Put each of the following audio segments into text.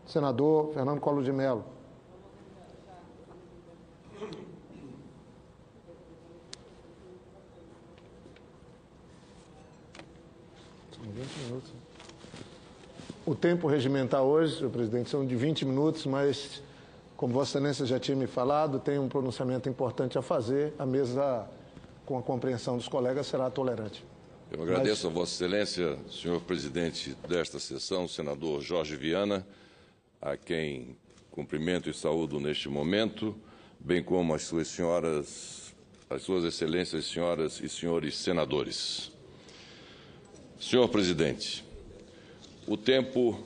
Senador Fernando Collor de Mello. São 20 minutos. O tempo regimentar hoje, senhor presidente, são de 20 minutos, mas, como Vossa Excelência já tinha me falado, tem um pronunciamento importante a fazer. A mesa, com a compreensão dos colegas, será tolerante. Eu agradeço a Vossa Excelência, senhor presidente desta sessão, o senador Jorge Viana, a quem cumprimento e saúdo neste momento, bem como as suas excelências, senhoras e senhores senadores. Senhor presidente, o tempo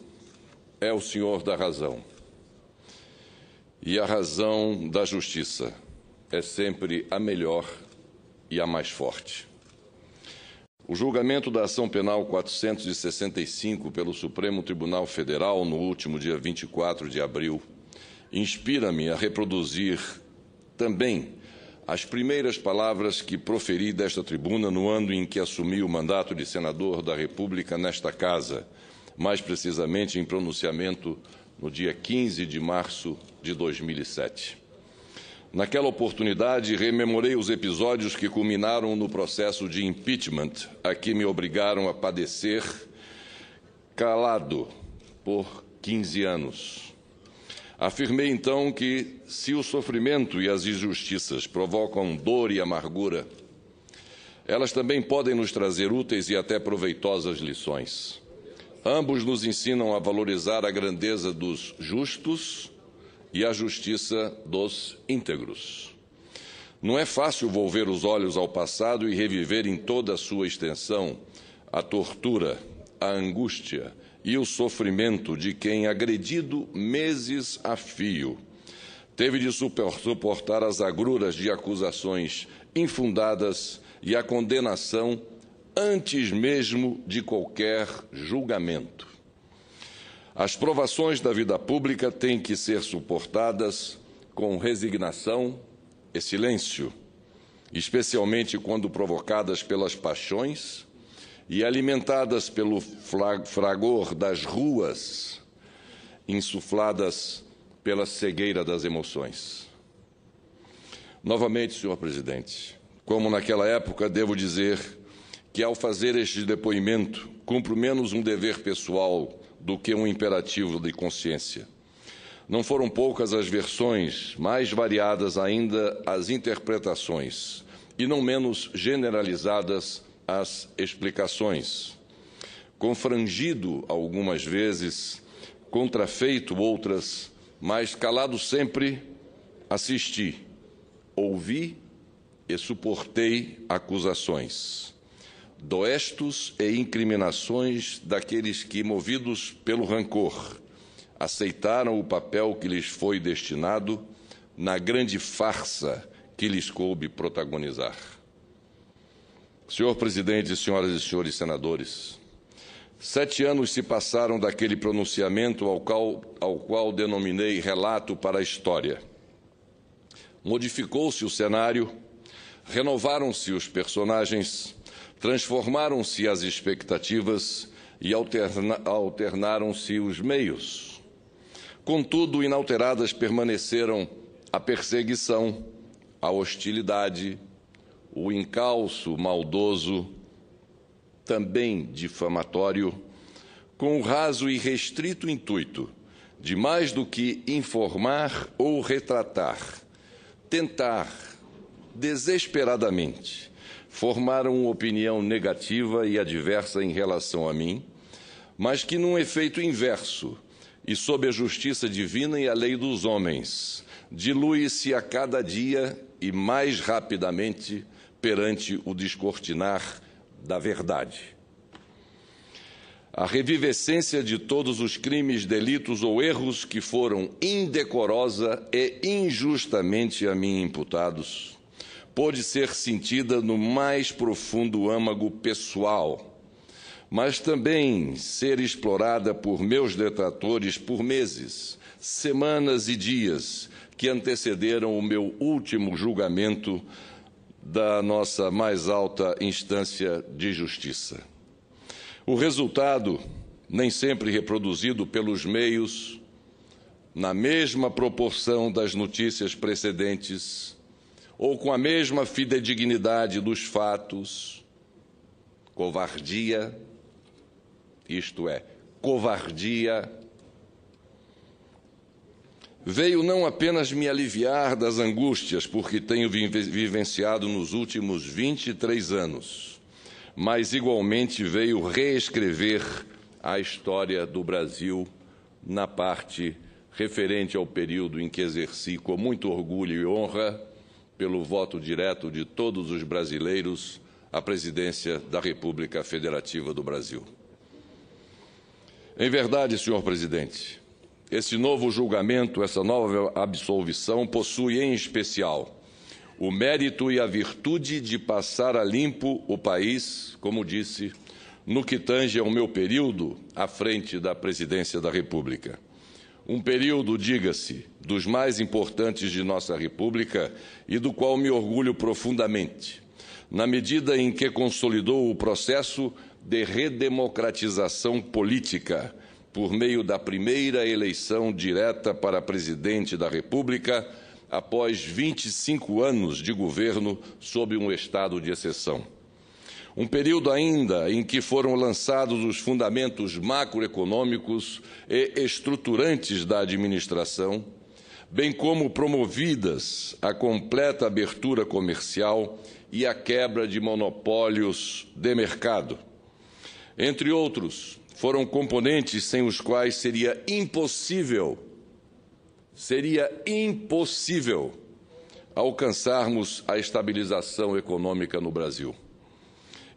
é o senhor da razão. E a razão da justiça é sempre a melhor e a mais forte. O julgamento da ação penal 465 pelo Supremo Tribunal Federal, no último dia 24 de abril, inspira-me a reproduzir também as primeiras palavras que proferi desta tribuna no ano em que assumi o mandato de senador da República nesta Casa, mais precisamente em pronunciamento no dia 15 de março de 2007. Naquela oportunidade, rememorei os episódios que culminaram no processo de impeachment a que me obrigaram a padecer calado por 15 anos. Afirmei, então, que se o sofrimento e as injustiças provocam dor e amargura, elas também podem nos trazer úteis e até proveitosas lições. Ambos nos ensinam a valorizar a grandeza dos justos e a justiça dos íntegros. Não é fácil volver os olhos ao passado e reviver em toda a sua extensão a tortura, a angústia e o sofrimento de quem, agredido meses a fio, teve de suportar as agruras de acusações infundadas e a condenação antes mesmo de qualquer julgamento. As provações da vida pública têm que ser suportadas com resignação e silêncio, especialmente quando provocadas pelas paixões e alimentadas pelo fragor das ruas, insufladas pela cegueira das emoções. Novamente, senhor presidente, como naquela época, devo dizer que, ao fazer este depoimento, cumpro menos um dever pessoal do que um imperativo de consciência. Não foram poucas as versões, mais variadas ainda as interpretações, e não menos generalizadas as explicações. Confrangido algumas vezes, contrafeito outras, mas calado sempre, assisti, ouvi e suportei acusações, doestos e incriminações daqueles que, movidos pelo rancor, aceitaram o papel que lhes foi destinado na grande farsa que lhes coube protagonizar. Senhor presidente, senhoras e senhores senadores, 7 anos se passaram daquele pronunciamento ao qual denominei relato para a história. Modificou-se o cenário, renovaram-se os personagens, transformaram-se as expectativas e alternaram-se os meios. Contudo, inalteradas permaneceram a perseguição, a hostilidade, o encalço maldoso, também difamatório, com o raso e restrito intuito de, mais do que informar ou retratar, tentar desesperadamente formar uma opinião negativa e adversa em relação a mim, mas que, num efeito inverso e sob a justiça divina e a lei dos homens, dilui-se a cada dia e mais rapidamente perante o descortinar da verdade. A revivescência de todos os crimes, delitos ou erros que foram indecorosa e injustamente a mim imputados pôde ser sentida no mais profundo âmago pessoal, mas também ser explorada por meus detratores por meses, semanas e dias que antecederam o meu último julgamento da nossa mais alta instância de justiça. O resultado, nem sempre reproduzido pelos meios na mesma proporção das notícias precedentes ou com a mesma fidedignidade dos fatos, covardia, isto é, covardia, veio não apenas me aliviar das angústias porque tenho vivenciado nos últimos 23 anos, mas igualmente veio reescrever a história do Brasil na parte referente ao período em que exerci com muito orgulho e honra, pelo voto direto de todos os brasileiros, a presidência da República Federativa do Brasil. Em verdade, senhor presidente, esse novo julgamento, essa nova absolvição possui, em especial, o mérito e a virtude de passar a limpo o país, como disse, no que tange ao meu período à frente da presidência da República. Um período, diga-se, dos mais importantes de nossa República e do qual me orgulho profundamente, na medida em que consolidou o processo de redemocratização política por meio da primeira eleição direta para presidente da República após 25 anos de governo sob um estado de exceção. Um período ainda em que foram lançados os fundamentos macroeconômicos e estruturantes da administração, bem como promovidas a completa abertura comercial e a quebra de monopólios de mercado. Entre outros, foram componentes sem os quais seria impossível alcançarmos a estabilização econômica no Brasil.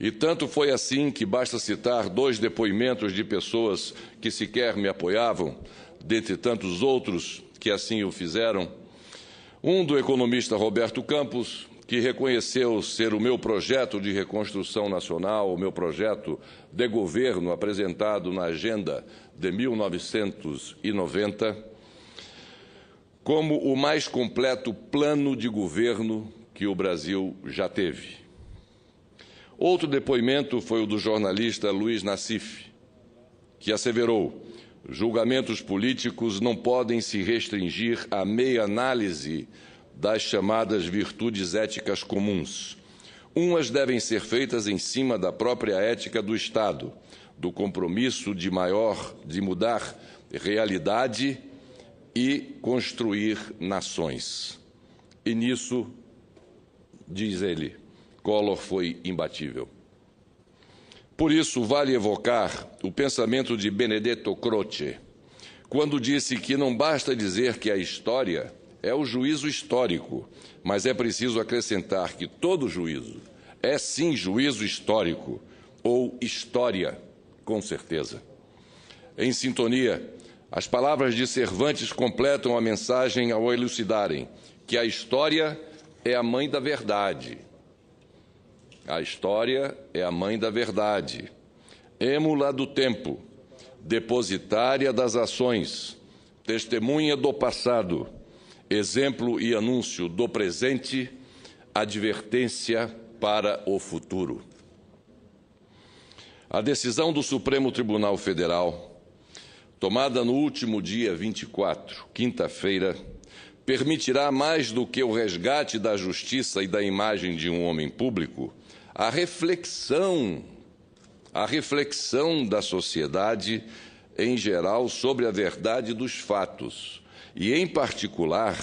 E tanto foi assim que basta citar 2 depoimentos de pessoas que sequer me apoiavam, dentre tantos outros que assim o fizeram. Um do economista Roberto Campos, que reconheceu ser o meu projeto de reconstrução nacional, o meu projeto de governo apresentado na agenda de 1990, como o mais completo plano de governo que o Brasil já teve. Outro depoimento foi o do jornalista Luiz Nassif, que asseverou: julgamentos políticos não podem se restringir à meia análise das chamadas virtudes éticas comuns. Umas devem ser feitas em cima da própria ética do Estado, do compromisso de mudar realidade e construir nações. E nisso, diz ele, Collor foi imbatível. Por isso, vale evocar o pensamento de Benedetto Croce, quando disse que não basta dizer que a história é o juízo histórico, mas é preciso acrescentar que todo juízo é, sim, juízo histórico, ou história, com certeza. Em sintonia, as palavras de Cervantes completam a mensagem ao elucidarem que a história é a mãe da verdade. A história é a mãe da verdade, êmula do tempo, depositária das ações, testemunha do passado, exemplo e anúncio do presente, advertência para o futuro. A decisão do Supremo Tribunal Federal, tomada no último dia 24, quinta-feira, permitirá mais do que o resgate da justiça e da imagem de um homem público, a reflexão da sociedade em geral sobre a verdade dos fatos e, em particular,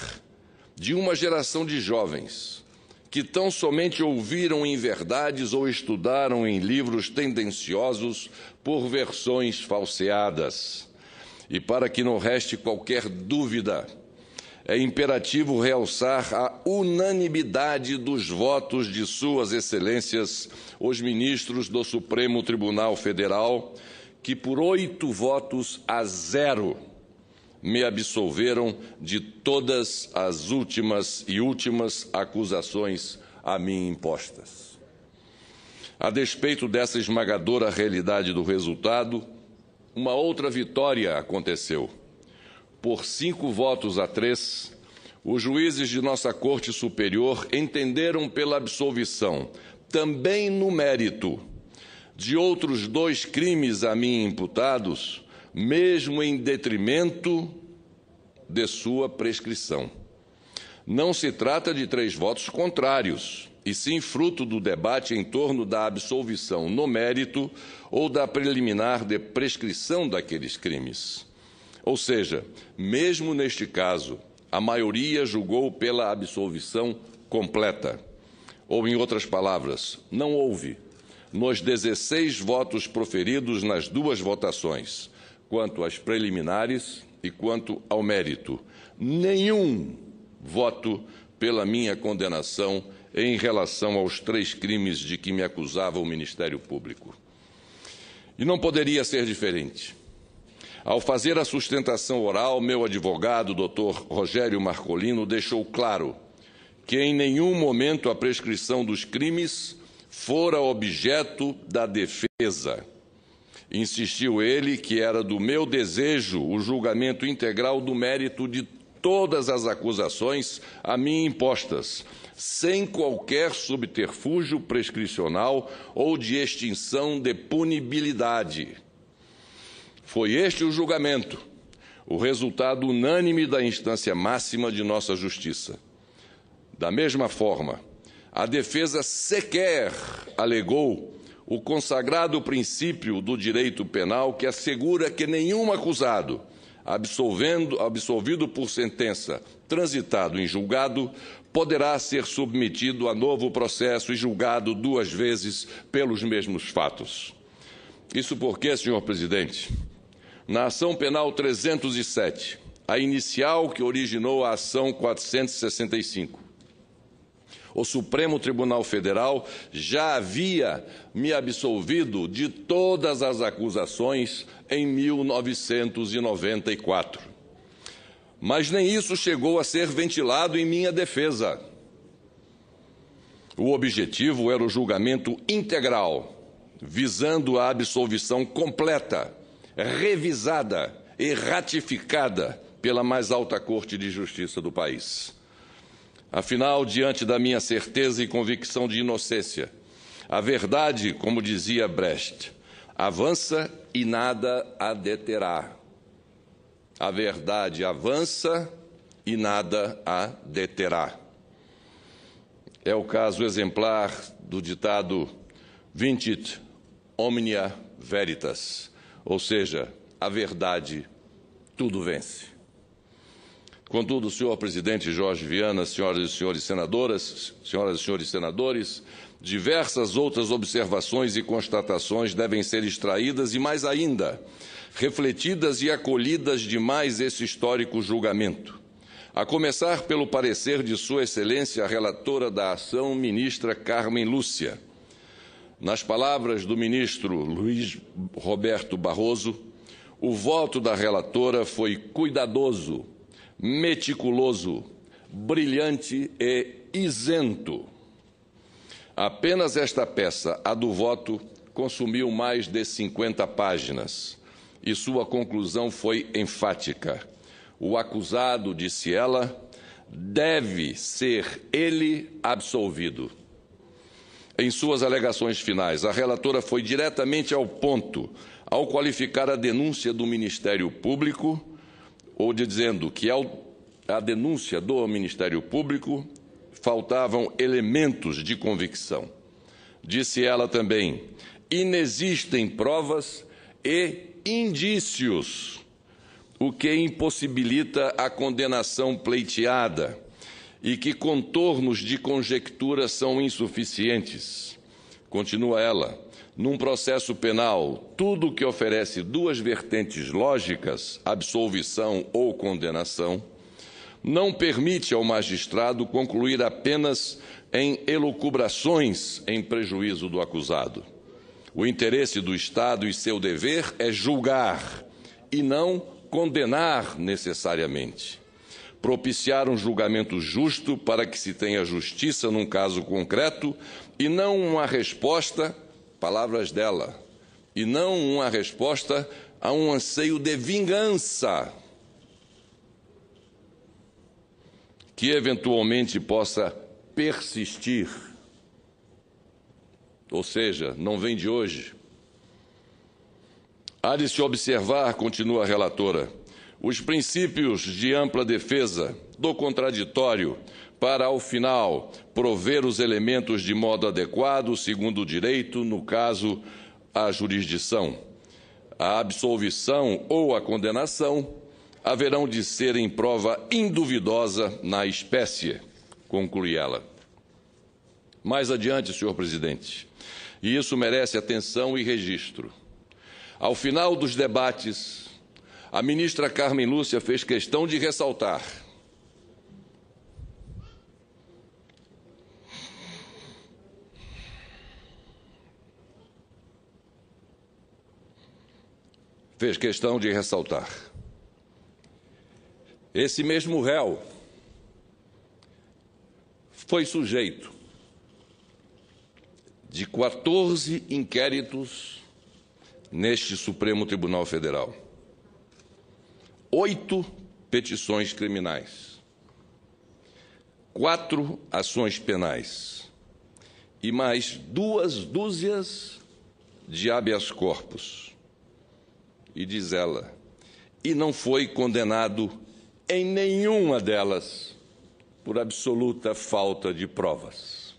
de uma geração de jovens que tão somente ouviram em verdades ou estudaram em livros tendenciosos por versões falseadas. E para que não reste qualquer dúvida, é imperativo realçar a unanimidade dos votos de Suas Excelências, os ministros do Supremo Tribunal Federal, que por 8-0 me absolveram de todas as últimas acusações a mim impostas. A despeito dessa esmagadora realidade do resultado, uma outra vitória aconteceu. Por 5-3, os juízes de nossa Corte Superior entenderam pela absolvição, também no mérito, de outros 2 crimes a mim imputados, mesmo em detrimento de sua prescrição. Não se trata de 3 votos contrários, e sim fruto do debate em torno da absolvição no mérito ou da preliminar de prescrição daqueles crimes. Ou seja, mesmo neste caso, a maioria julgou pela absolvição completa. Ou, em outras palavras, não houve, nos 16 votos proferidos nas 2 votações, quanto às preliminares e quanto ao mérito, nenhum voto pela minha condenação em relação aos 3 crimes de que me acusava o Ministério Público. E não poderia ser diferente. Ao fazer a sustentação oral, meu advogado, Dr. Rogério Marcolino, deixou claro que em nenhum momento a prescrição dos crimes fora objeto da defesa. Insistiu ele que era do meu desejo o julgamento integral do mérito de todas as acusações a mim impostas, sem qualquer subterfúgio prescricional ou de extinção de punibilidade. Foi este o julgamento, o resultado unânime da instância máxima de nossa justiça. Da mesma forma, a defesa sequer alegou o consagrado princípio do direito penal que assegura que nenhum acusado, absolvido por sentença, transitado em julgado, poderá ser submetido a novo processo e julgado 2 vezes pelos mesmos fatos. Isso porque, senhor presidente, na ação penal 307, a inicial que originou a ação 465, o Supremo Tribunal Federal já havia me absolvido de todas as acusações em 1994. Mas nem isso chegou a ser ventilado em minha defesa. O objetivo era o julgamento integral, visando a absolvição completa, revisada e ratificada pela mais alta Corte de Justiça do país. Afinal, diante da minha certeza e convicção de inocência, a verdade, como dizia Brecht, avança e nada a deterá. A verdade avança e nada a deterá. É o caso exemplar do ditado Vincit omnia veritas, ou seja, a verdade tudo vence. Contudo, senhor presidente Jorge Viana, senhoras e senhores senadores, diversas outras observações e constatações devem ser extraídas e, mais ainda, refletidas e acolhidas demais esse histórico julgamento. A começar pelo parecer de Sua Excelência, a relatora da ação, ministra Carmen Lúcia. Nas palavras do ministro Luiz Roberto Barroso, o voto da relatora foi cuidadoso, meticuloso, brilhante e isento. Apenas esta peça, a do voto, consumiu mais de 50 páginas e sua conclusão foi enfática. O acusado, disse ela, deve ser ele absolvido. Em suas alegações finais, a relatora foi diretamente ao ponto ao qualificar a denúncia do Ministério Público, ou dizendo que à denúncia do Ministério Público faltavam elementos de convicção. Disse ela também, inexistem provas e indícios, o que impossibilita a condenação pleiteada e que contornos de conjectura são insuficientes. Continua ela, num processo penal, tudo que oferece 2 vertentes lógicas, absolvição ou condenação, não permite ao magistrado concluir apenas em elucubrações em prejuízo do acusado. O interesse do Estado e seu dever é julgar e não condenar necessariamente. Propiciar um julgamento justo para que se tenha justiça num caso concreto e não uma resposta, palavras dela, e não uma resposta a um anseio de vingança que eventualmente possa persistir. Ou seja, não vem de hoje. Há de se observar, continua a relatora, os princípios de ampla defesa do contraditório para, ao final, prover os elementos de modo adequado, segundo o direito, no caso, a jurisdição. A absolvição ou a condenação haverão de ser em prova induvidosa na espécie, conclui ela. Mais adiante, senhor presidente, e isso merece atenção e registro. Ao final dos debates, a ministra Carmen Lúcia fez questão de ressaltar esse mesmo réu foi sujeito de 14 inquéritos neste Supremo Tribunal Federal, 8 petições criminais, 4 ações penais e mais 2 dúzias de habeas corpus. E diz ela, e não foi condenado em nenhuma delas por absoluta falta de provas.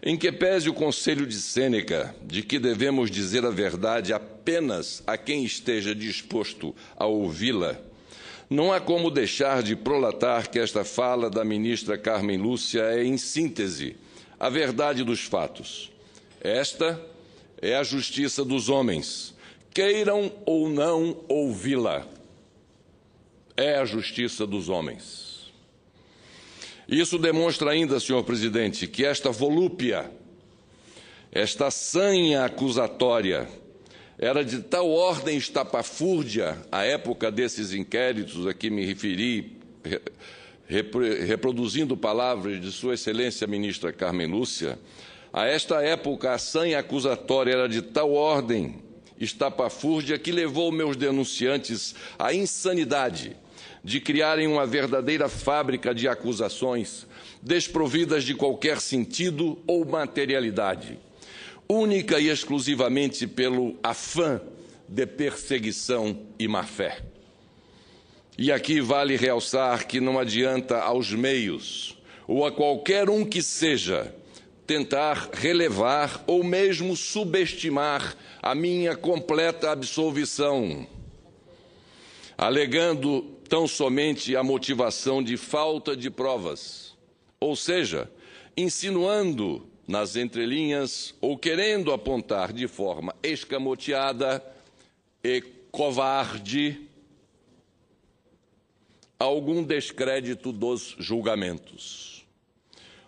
Em que pese o conselho de Sêneca de que devemos dizer a verdade apenas a quem esteja disposto a ouvi-la, não há como deixar de prolatar que esta fala da ministra Carmen Lúcia é, em síntese, a verdade dos fatos. Esta é a justiça dos homens, queiram ou não ouvi-la. É a justiça dos homens. Isso demonstra ainda, senhor presidente, que esta volúpia, esta sanha acusatória, era de tal ordem estapafúrdia à época desses inquéritos a que me referi, reproduzindo palavras de Sua Excelência a ministra Carmen Lúcia, a esta época a sanha acusatória era de tal ordem estapafúrdia que levou meus denunciantes à insanidade de criarem uma verdadeira fábrica de acusações desprovidas de qualquer sentido ou materialidade, única e exclusivamente pelo afã de perseguição e má-fé. E aqui vale realçar que não adianta aos meios, ou a qualquer um que seja, tentar relevar ou mesmo subestimar a minha completa absolvição, alegando tão somente a motivação de falta de provas, ou seja, insinuando nas entrelinhas ou querendo apontar de forma escamoteada e covarde algum descrédito dos julgamentos.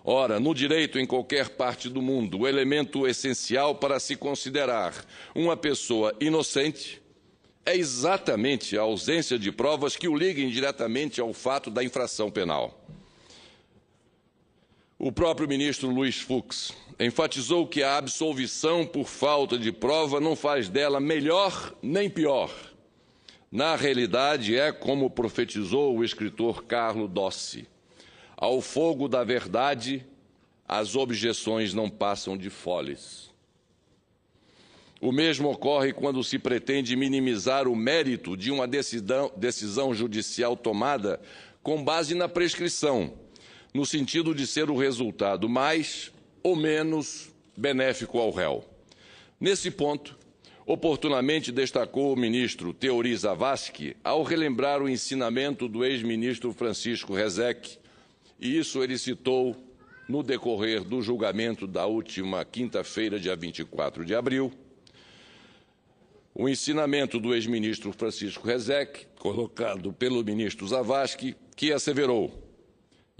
Ora, no direito em qualquer parte do mundo, o elemento essencial para se considerar uma pessoa inocente é exatamente a ausência de provas que o liguem diretamente ao fato da infração penal. O próprio ministro Luiz Fux enfatizou que a absolvição por falta de prova não faz dela melhor nem pior. Na realidade, é como profetizou o escritor Carlo Dossi: ao fogo da verdade, as objeções não passam de foles. O mesmo ocorre quando se pretende minimizar o mérito de uma decisão judicial tomada com base na prescrição, no sentido de ser o resultado mais ou menos benéfico ao réu. Nesse ponto, oportunamente destacou o ministro Teori Zavascki ao relembrar o ensinamento do ex-ministro Francisco Rezec, e isso ele citou no decorrer do julgamento da última quinta-feira, dia 24 de abril, o ensinamento do ex-ministro Francisco Rezec, colocado pelo ministro Zavascki, que asseverou,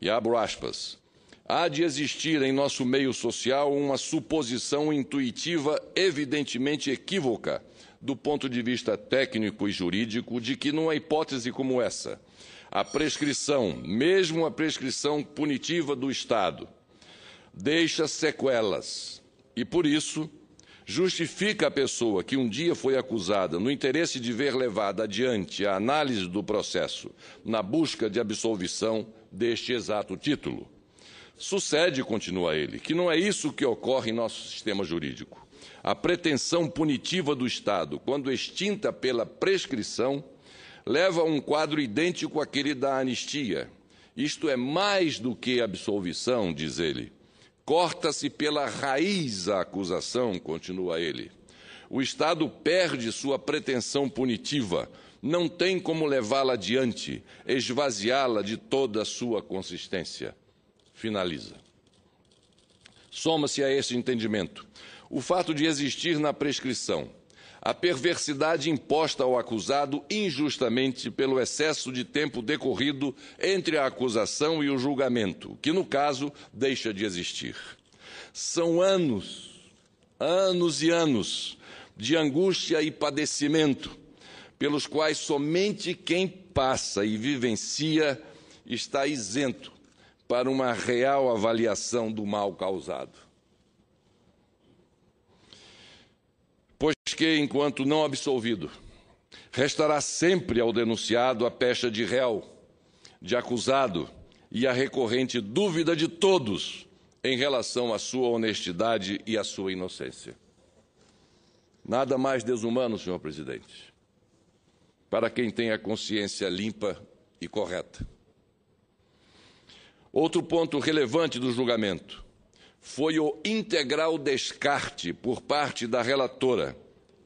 e abro aspas, há de existir em nosso meio social uma suposição intuitiva evidentemente equívoca do ponto de vista técnico e jurídico de que, numa hipótese como essa, a prescrição, mesmo a prescrição punitiva do Estado, deixa sequelas e, por isso, justifica a pessoa que um dia foi acusada no interesse de ver levada adiante a análise do processo na busca de absolvição deste exato título. Sucede, continua ele, que não é isso que ocorre em nosso sistema jurídico. A pretensão punitiva do Estado, quando extinta pela prescrição, leva a um quadro idêntico àquele da anistia. Isto é mais do que absolvição, diz ele. Corta-se pela raiz a acusação, continua ele. O Estado perde sua pretensão punitiva, não tem como levá-la adiante, esvaziá-la de toda a sua consistência. Finaliza. Soma-se a esse entendimento o fato de existir na prescrição a perversidade imposta ao acusado injustamente pelo excesso de tempo decorrido entre a acusação e o julgamento, que, no caso, deixa de existir. São anos e anos de angústia e padecimento, pelos quais somente quem passa e vivencia está isento para uma real avaliação do mal causado. Pois que, enquanto não absolvido, restará sempre ao denunciado a pecha de réu, de acusado e a recorrente dúvida de todos em relação à sua honestidade e à sua inocência. Nada mais desumano, senhor presidente, para quem tem a consciência limpa e correta. Outro ponto relevante do julgamento foi o integral descarte por parte da relatora,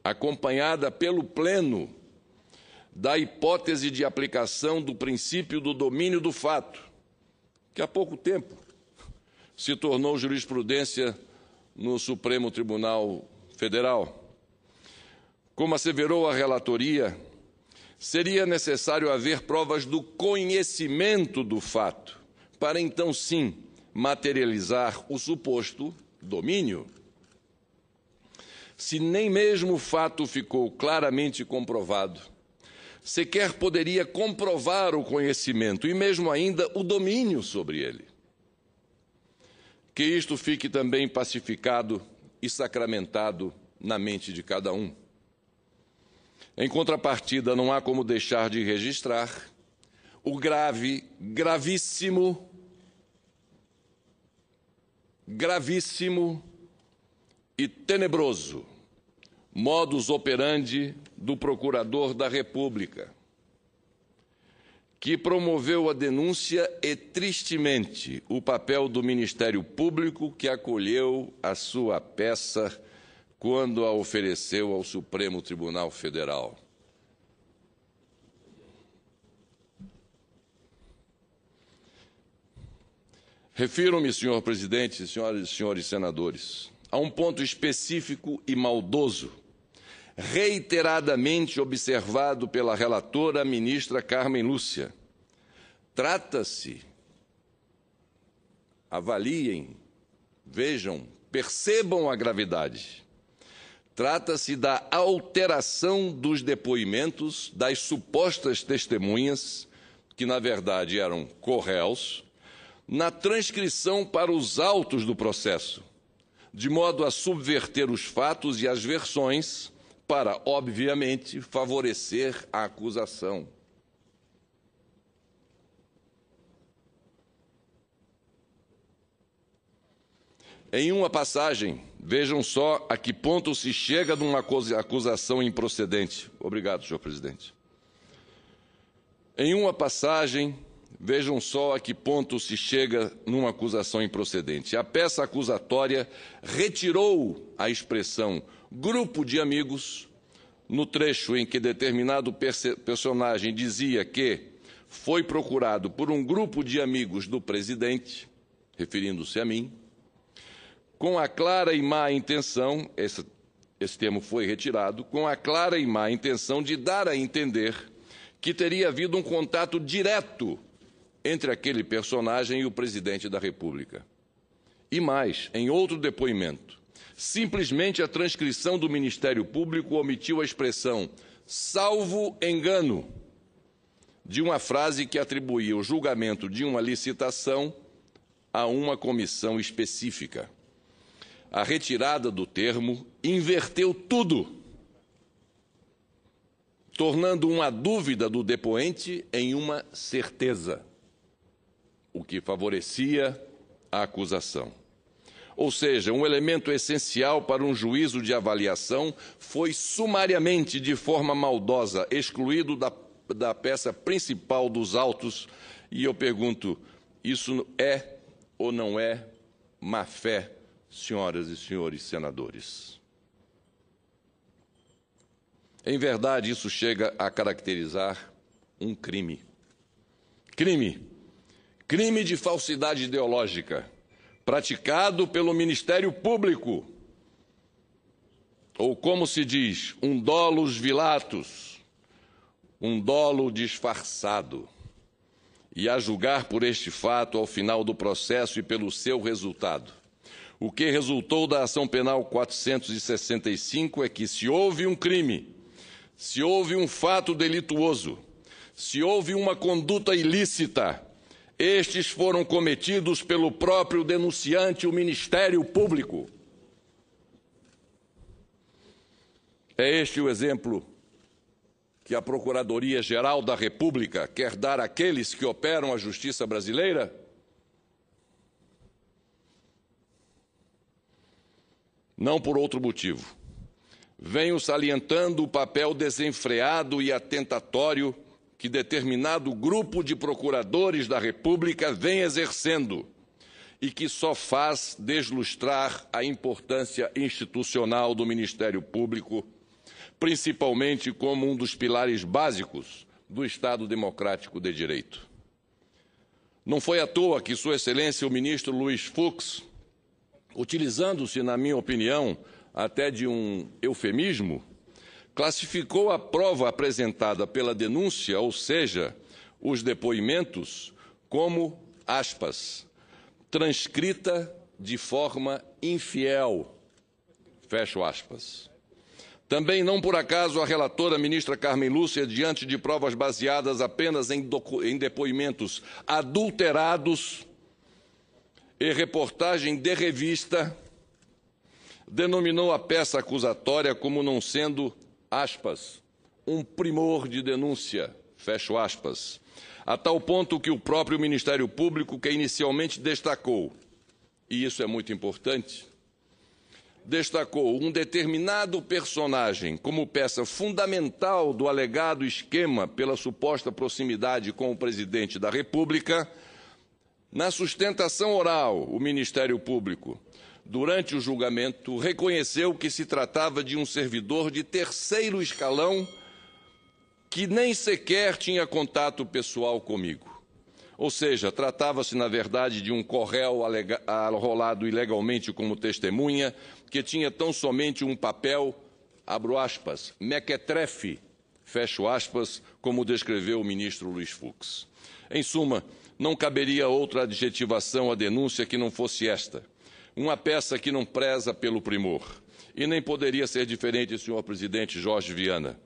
acompanhada pelo Pleno, da hipótese de aplicação do princípio do domínio do fato, que há pouco tempo se tornou jurisprudência no Supremo Tribunal Federal. Como asseverou a relatoria, seria necessário haver provas do conhecimento do fato, para então sim materializar o suposto domínio. Se nem mesmo o fato ficou claramente comprovado, sequer poderia comprovar o conhecimento e mesmo ainda o domínio sobre ele. Que isto fique também pacificado e sacramentado na mente de cada um. Em contrapartida, não há como deixar de registrar o gravíssimo e tenebroso modus operandi do Procurador da República, que promoveu a denúncia e, tristemente, o papel do Ministério Público, que acolheu a sua peça quando a ofereceu ao Supremo Tribunal Federal. Refiro-me, senhor presidente, senhoras e senhores senadores, a um ponto específico e maldoso, reiteradamente observado pela relatora, ministra Carmen Lúcia. Trata-se, avaliem, vejam, percebam a gravidade. Trata-se da alteração dos depoimentos das supostas testemunhas, que na verdade eram corréus, na transcrição para os autos do processo, de modo a subverter os fatos e as versões para, obviamente, favorecer a acusação. Em uma passagem, vejam só a que ponto se chega de uma acusação improcedente. Obrigado, senhor presidente. Em uma passagem, vejam só a que ponto se chega numa acusação improcedente. A peça acusatória retirou a expressão grupo de amigos no trecho em que determinado personagem dizia que foi procurado por um grupo de amigos do presidente, referindo-se a mim, com a clara e má intenção, esse termo foi retirado, com a clara e má intenção de dar a entender que teria havido um contato direto entre aquele personagem e o presidente da República. E mais, em outro depoimento, simplesmente a transcrição do Ministério Público omitiu a expressão salvo engano de uma frase que atribuía o julgamento de uma licitação a uma comissão específica. A retirada do termo inverteu tudo, tornando uma dúvida do depoente em uma certeza, o que favorecia a acusação. Ou seja, um elemento essencial para um juízo de avaliação foi sumariamente, de forma maldosa, excluído da da peça principal dos autos, e eu pergunto, isso é ou não é má-fé, senhoras e senhores senadores? Em verdade, isso chega a caracterizar um crime. Crime de falsidade ideológica, praticado pelo Ministério Público, ou como se diz, um dolus vilatus, um dolo disfarçado. E a julgar por este fato ao final do processo e pelo seu resultado. O que resultou da ação penal 465 é que, se houve um crime, se houve um fato delituoso, se houve uma conduta ilícita, estes foram cometidos pelo próprio denunciante, o Ministério Público. É este o exemplo que a Procuradoria-Geral da República quer dar àqueles que operam a justiça brasileira? Não por outro motivo. Venho salientando o papel desenfreado e atentatório que determinado grupo de procuradores da República vem exercendo e que só faz deslustrar a importância institucional do Ministério Público, principalmente como um dos pilares básicos do Estado Democrático de Direito. Não foi à toa que Sua Excelência o ministro Luiz Fux, utilizando-se, na minha opinião, até de um eufemismo, classificou a prova apresentada pela denúncia, ou seja, os depoimentos, como, aspas, transcrita de forma infiel, fecho aspas. Também não por acaso a relatora ministra Carmen Lúcia, diante de provas baseadas apenas em depoimentos adulterados e reportagem de revista, denominou a peça acusatória como não sendo, aspas, um primor de denúncia, fecho aspas, a tal ponto que o próprio Ministério Público, que inicialmente destacou, e isso é muito importante, destacou um determinado personagem como peça fundamental do alegado esquema pela suposta proximidade com o presidente da República, na sustentação oral, o Ministério Público, durante o julgamento, reconheceu que se tratava de um servidor de terceiro escalão que nem sequer tinha contato pessoal comigo. Ou seja, tratava-se, na verdade, de um corréu arrolado ilegalmente como testemunha, que tinha tão somente um papel, abro aspas, mequetrefe, fecho aspas, como descreveu o ministro Luiz Fux. Em suma, não caberia outra adjetivação à denúncia que não fosse esta. Uma peça que não preza pelo primor. E nem poderia ser diferente, senhor presidente Jorge Viana.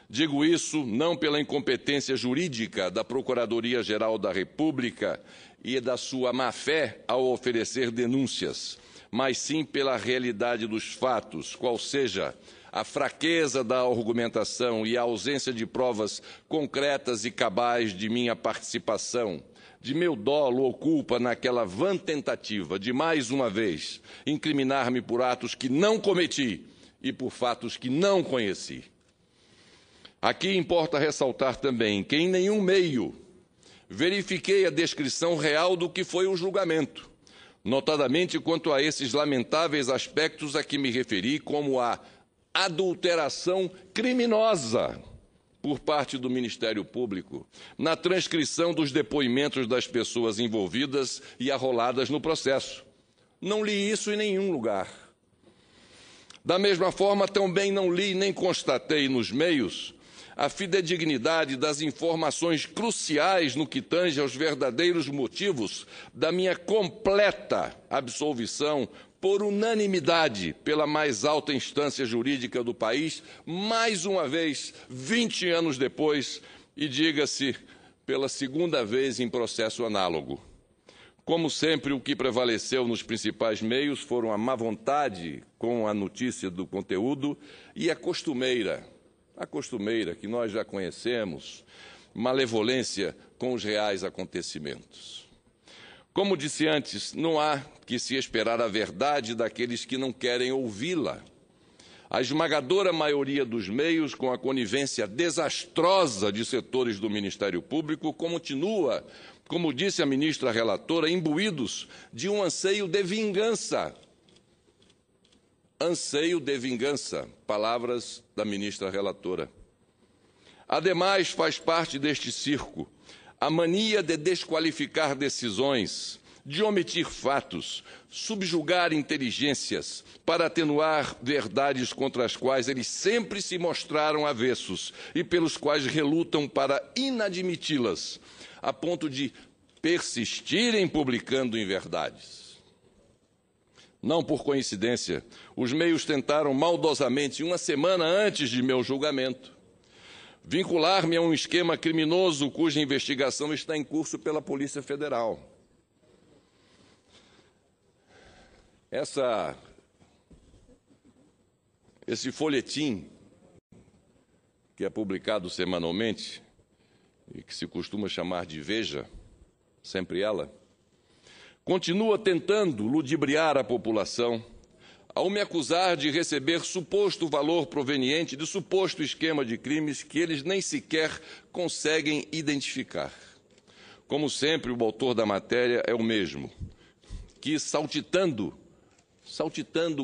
Digo isso não pela incompetência jurídica da Procuradoria-Geral da República e da sua má-fé ao oferecer denúncias, mas sim pela realidade dos fatos, qual seja a fraqueza da argumentação e a ausência de provas concretas e cabais de minha participação, de meu dolo ou culpa naquela vã tentativa de, mais uma vez, incriminar-me por atos que não cometi e por fatos que não conheci. Aqui importa ressaltar também que em nenhum meio verifiquei a descrição real do que foi o julgamento, notadamente quanto a esses lamentáveis aspectos a que me referi, como a adulteração criminosa por parte do Ministério Público na transcrição dos depoimentos das pessoas envolvidas e arroladas no processo. Não li isso em nenhum lugar. Da mesma forma, também não li nem constatei nos meios a fidedignidade das informações cruciais no que tange aos verdadeiros motivos da minha completa absolvição por unanimidade pela mais alta instância jurídica do país, mais uma vez, 20 anos depois, e diga-se, pela segunda vez em processo análogo. Como sempre, o que prevaleceu nos principais meios foram a má vontade com a notícia do conteúdo e a costumeira que nós já conhecemos, malevolência com os reais acontecimentos. Como disse antes, não há que se esperar a verdade daqueles que não querem ouvi-la. A esmagadora maioria dos meios, com a conivência desastrosa de setores do Ministério Público, continua, como disse a ministra relatora, imbuídos de um anseio de vingança. Anseio de vingança, palavras da ministra relatora. Ademais, faz parte deste circo a mania de desqualificar decisões, de omitir fatos, subjugar inteligências para atenuar verdades contra as quais eles sempre se mostraram avessos e pelos quais relutam para inadmiti-las, a ponto de persistirem publicando inverdades. Não por coincidência, os meios tentaram maldosamente, uma semana antes de meu julgamento, vincular-me a um esquema criminoso cuja investigação está em curso pela Polícia Federal. Esse folhetim, que é publicado semanalmente e que se costuma chamar de Veja, sempre ela, continua tentando ludibriar a população ao me acusar de receber suposto valor proveniente de suposto esquema de crimes que eles nem sequer conseguem identificar. Como sempre, o autor da matéria é o mesmo, que saltitando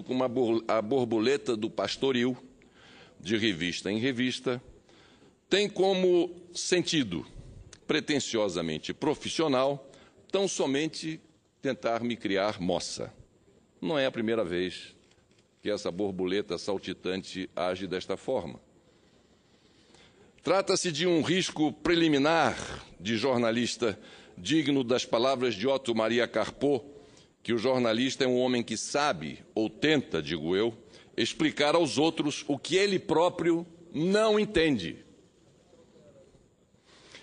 como a borboleta do pastoril, de revista em revista, tem como sentido, pretensiosamente profissional, tão somente tentar me criar moça. Não é a primeira vez que essa borboleta saltitante age desta forma. Trata-se de um risco preliminar de jornalista digno das palavras de Otto Maria Carpo, que o jornalista é um homem que sabe, ou tenta, digo eu, explicar aos outros o que ele próprio não entende.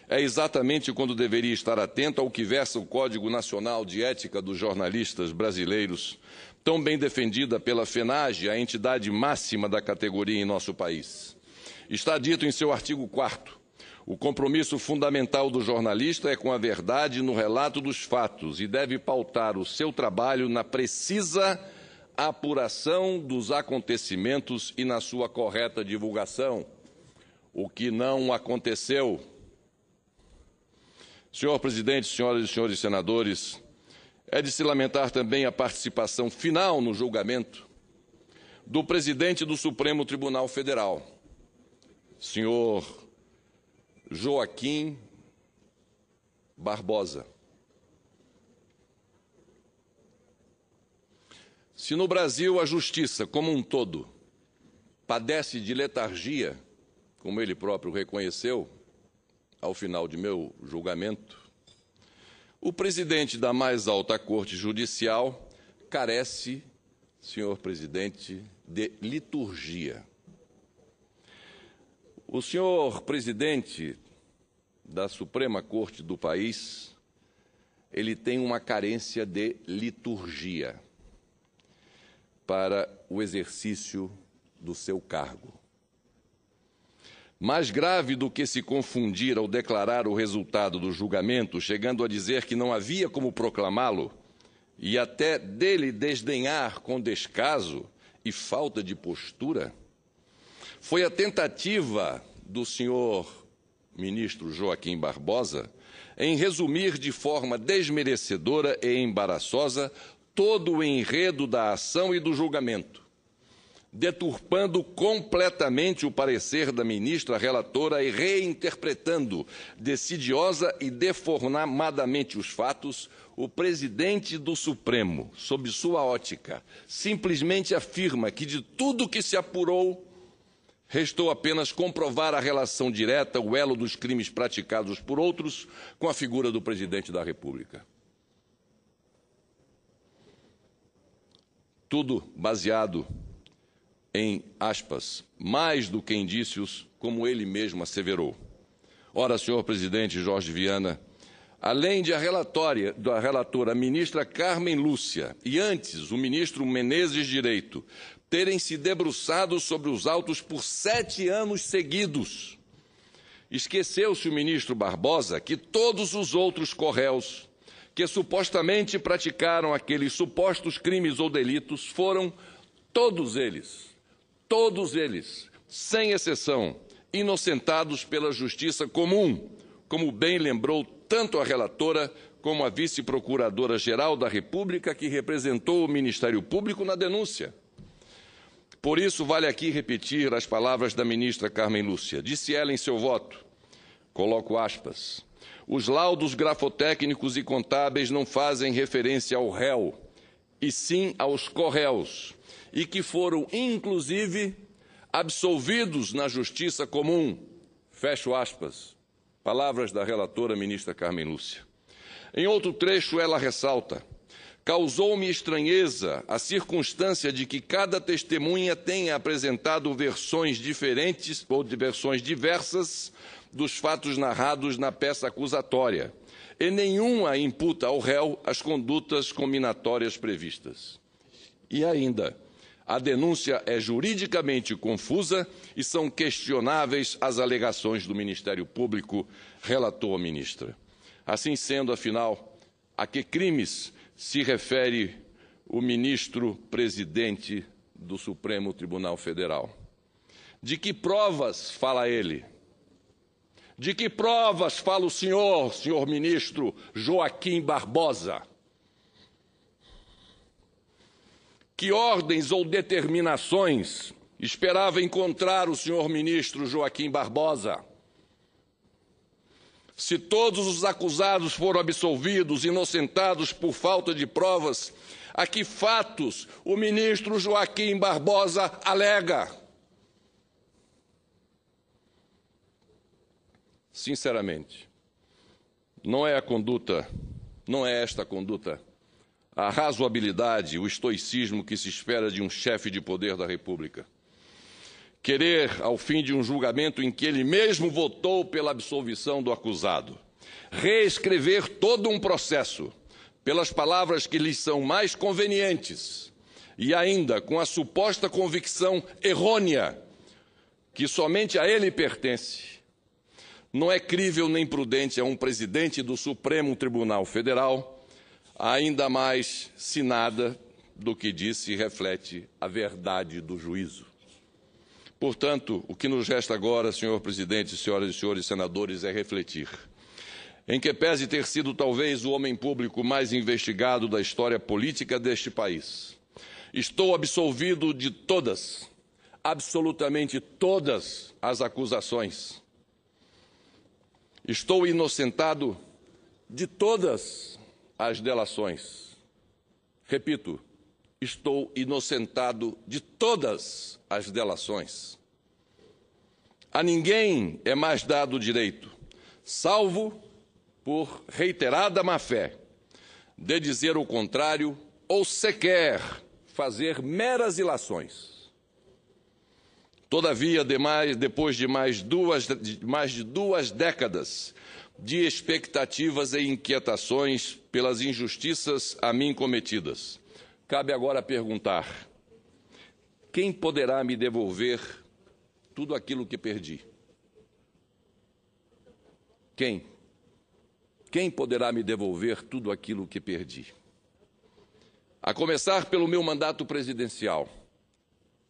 É exatamente quando deveria estar atento ao que versa o Código Nacional de Ética dos Jornalistas Brasileiros, tão bem defendida pela FENAGE, a entidade máxima da categoria em nosso país. Está dito em seu artigo 4º, o compromisso fundamental do jornalista é com a verdade no relato dos fatos e deve pautar o seu trabalho na precisa apuração dos acontecimentos e na sua correta divulgação, o que não aconteceu. Senhor presidente, senhoras e senhores senadores, é de se lamentar também a participação final no julgamento do presidente do Supremo Tribunal Federal, senhor Joaquim Barbosa. Se no Brasil a justiça, como um todo, padece de letargia, como ele próprio reconheceu ao final de meu julgamento, o presidente da mais alta corte judicial carece, senhor presidente, de liturgia. O senhor presidente da Suprema Corte do país, ele tem uma carência de liturgia para o exercício do seu cargo. Mais grave do que se confundir ao declarar o resultado do julgamento, chegando a dizer que não havia como proclamá-lo, e até dele desdenhar com descaso e falta de postura, foi a tentativa do senhor ministro Joaquim Barbosa em resumir de forma desmerecedora e embaraçosa todo o enredo da ação e do julgamento, deturpando completamente o parecer da ministra relatora e reinterpretando decidiosa e deformadamente os fatos. O presidente do Supremo, sob sua ótica, simplesmente afirma que de tudo que se apurou, restou apenas comprovar a relação direta, o elo dos crimes praticados por outros com a figura do presidente da República. Tudo baseado em, aspas, mais do que indícios, como ele mesmo asseverou. Ora, senhor presidente Jorge Viana, além de a relatora, a ministra Carmen Lúcia, e antes o ministro Menezes Direito, terem se debruçado sobre os autos por 7 anos seguidos, esqueceu-se o ministro Barbosa que todos os outros corréus que supostamente praticaram aqueles supostos crimes ou delitos foram todos eles todos eles, sem exceção, inocentados pela justiça comum, como bem lembrou tanto a relatora como a vice-procuradora-geral da República, que representou o Ministério Público na denúncia. Por isso, vale aqui repetir as palavras da ministra Carmen Lúcia. Disse ela em seu voto, coloco aspas, os laudos grafotécnicos e contábeis não fazem referência ao réu, e sim aos corréus, e que foram, inclusive, absolvidos na justiça comum. Fecho aspas. Palavras da relatora ministra Carmen Lúcia. Em outro trecho, ela ressalta, causou-me estranheza a circunstância de que cada testemunha tenha apresentado versões diferentes ou de versões diversas dos fatos narrados na peça acusatória, e nenhuma imputa ao réu as condutas combinatórias previstas. E ainda, a denúncia é juridicamente confusa e são questionáveis as alegações do Ministério Público, relatou a ministra. Assim sendo, afinal, a que crimes se refere o ministro-presidente do Supremo Tribunal Federal? De que provas fala ele? De que provas fala o senhor ministro Joaquim Barbosa? Que ordens ou determinações esperava encontrar o senhor ministro Joaquim Barbosa? Se todos os acusados foram absolvidos, inocentados por falta de provas, a que fatos o ministro Joaquim Barbosa alega? Sinceramente, não é esta conduta, a razoabilidade, o estoicismo que se espera de um chefe de poder da República. Querer, ao fim de um julgamento em que ele mesmo votou pela absolvição do acusado, reescrever todo um processo pelas palavras que lhes são mais convenientes e ainda com a suposta convicção errônea que somente a ele pertence, não é crível nem prudente a um presidente do Supremo Tribunal Federal, ainda mais se nada do que disse reflete a verdade do juízo. Portanto, o que nos resta agora, senhor presidente, senhoras e senhores senadores, é refletir. Em que pese ter sido talvez o homem público mais investigado da história política deste país, estou absolvido de todas, absolutamente todas as acusações. Estou inocentado de todas as delações. Repito, estou inocentado de todas as delações. A ninguém é mais dado o direito, salvo por reiterada má-fé, de dizer o contrário ou sequer fazer meras ilações. Todavia, depois de mais de duas décadas de expectativas e inquietações pelas injustiças a mim cometidas, cabe agora perguntar, quem poderá me devolver tudo aquilo que perdi? Quem? Quem poderá me devolver tudo aquilo que perdi? A começar pelo meu mandato presidencial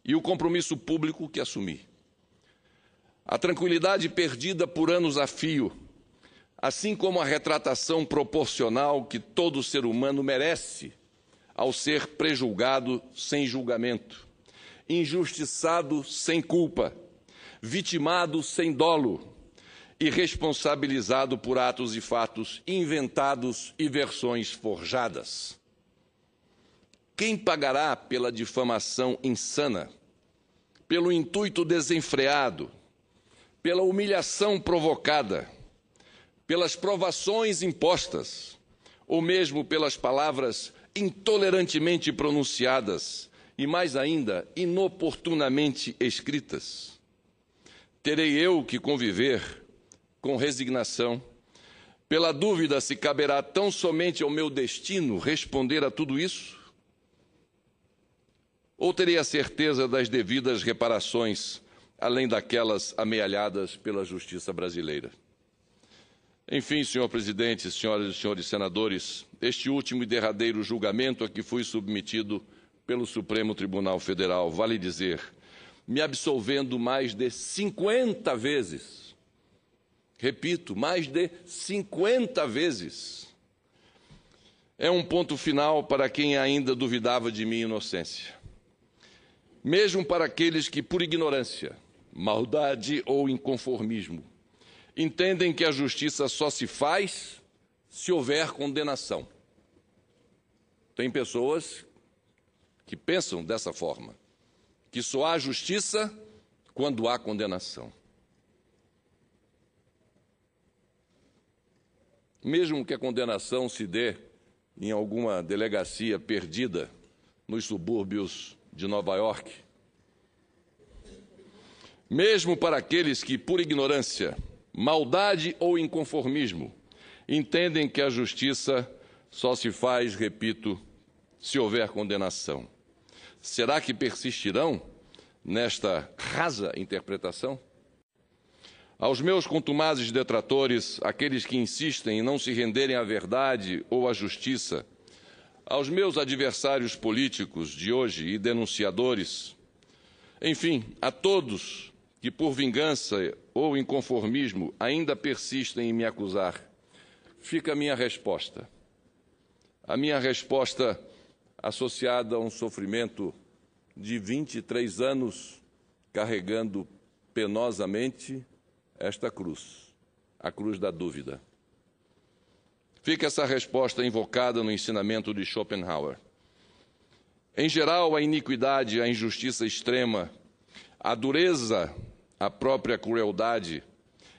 e o compromisso público que assumi. A tranquilidade perdida por anos a fio, assim como a retratação proporcional que todo ser humano merece ao ser prejulgado sem julgamento, injustiçado sem culpa, vitimado sem dolo e responsabilizado por atos e fatos inventados e versões forjadas. Quem pagará pela difamação insana, pelo intuito desenfreado, pela humilhação provocada, pelas provações impostas, ou mesmo pelas palavras intolerantemente pronunciadas e, mais ainda, inoportunamente escritas? Terei eu que conviver com resignação, pela dúvida se caberá tão somente ao meu destino responder a tudo isso? Ou terei a certeza das devidas reparações, além daquelas amealhadas pela justiça brasileira? Enfim, senhor presidente, senhoras e senhores senadores, este último e derradeiro julgamento a que fui submetido pelo Supremo Tribunal Federal, vale dizer, me absolvendo mais de 50 vezes. Repito, mais de 50 vezes. É um ponto final para quem ainda duvidava de minha inocência. Mesmo para aqueles que, por ignorância, maldade ou inconformismo, entendem que a justiça só se faz se houver condenação. Tem pessoas que pensam dessa forma, que só há justiça quando há condenação. Mesmo que a condenação se dê em alguma delegacia perdida nos subúrbios de Nova York, mesmo para aqueles que, por ignorância, maldade ou inconformismo, entendem que a justiça só se faz, repito, se houver condenação. Será que persistirão nesta rasa interpretação? Aos meus contumazes detratores, aqueles que insistem em não se renderem à verdade ou à justiça, aos meus adversários políticos de hoje e denunciadores, enfim, a todos que por vingança ou inconformismo ainda persistem em me acusar, fica a minha resposta. A minha resposta associada a um sofrimento de 23 anos carregando penosamente esta cruz, a cruz da dúvida. Fica essa resposta invocada no ensinamento de Schopenhauer. Em geral, a iniquidade, a injustiça extrema, a dureza, a própria crueldade,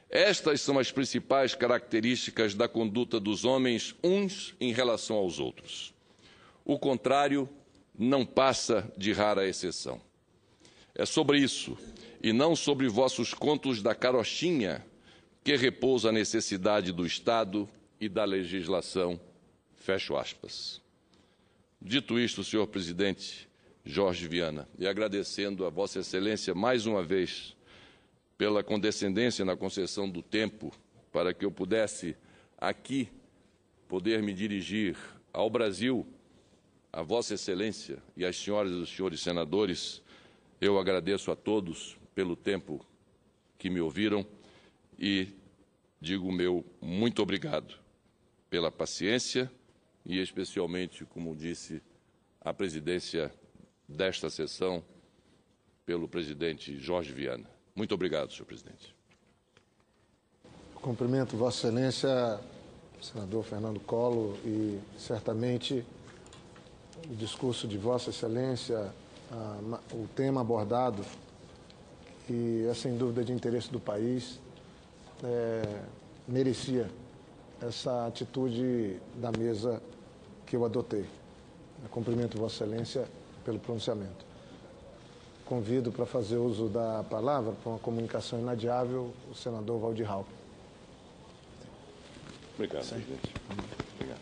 estas são as principais características da conduta dos homens uns em relação aos outros. O contrário não passa de rara exceção. É sobre isso, e não sobre vossos contos da carochinha, que repousa a necessidade do Estado e da legislação. Fecho aspas. Dito isto, senhor presidente Jorge Viana, e agradecendo a Vossa Excelência mais uma vez pela condescendência na concessão do tempo para que eu pudesse aqui poder me dirigir ao Brasil, a Vossa Excelência e às senhoras e os senhores senadores, eu agradeço a todos pelo tempo que me ouviram e digo meu muito obrigado pela paciência e especialmente, como disse, a presidência desta sessão pelo presidente Jorge Viana. Muito obrigado, senhor presidente. Cumprimento Vossa Excelência, senador Fernando Collor, e certamente o discurso de Vossa Excelência, o tema abordado, que é sem dúvida de interesse do país, merecia essa atitude da mesa que eu adotei. Eu cumprimento Vossa Excelência pelo pronunciamento. Convido para fazer uso da palavra, para uma comunicação inadiável, o senador Valdir Raupp. Obrigado, presidente.